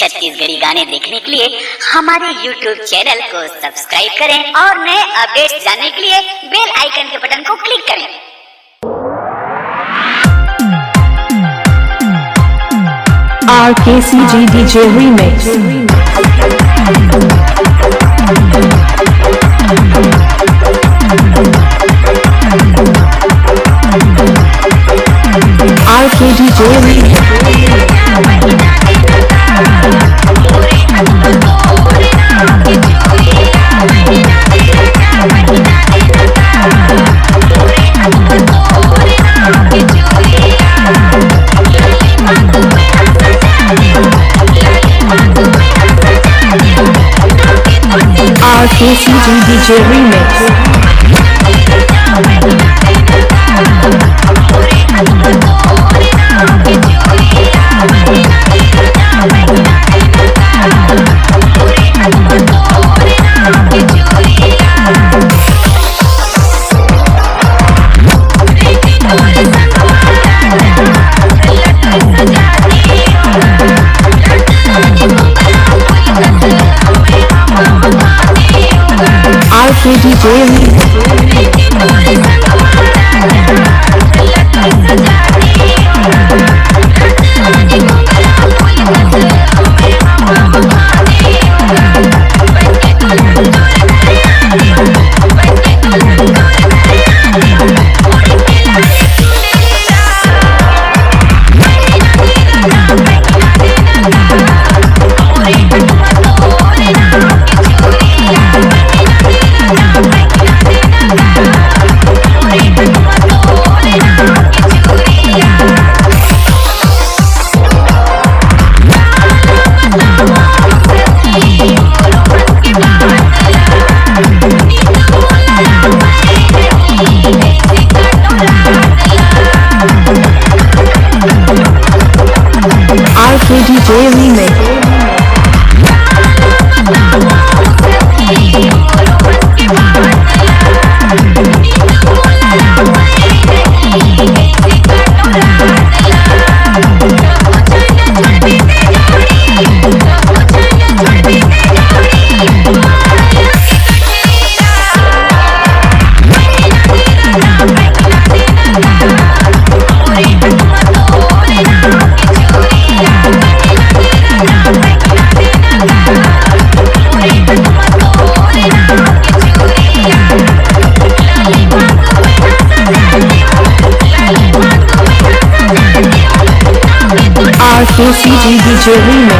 छत्तीसगढ़ी गाने देखने के लिए हमारे YouTube चैनल को सब्सक्राइब करें और नए अपडेट्स जानने के लिए बेल आइकन के बटन को क्लिक करें। RKCG DJ Remix। RKDJ Remix। RKCG DJ Remix। RKDJ Remix। RKCG DJ Remix।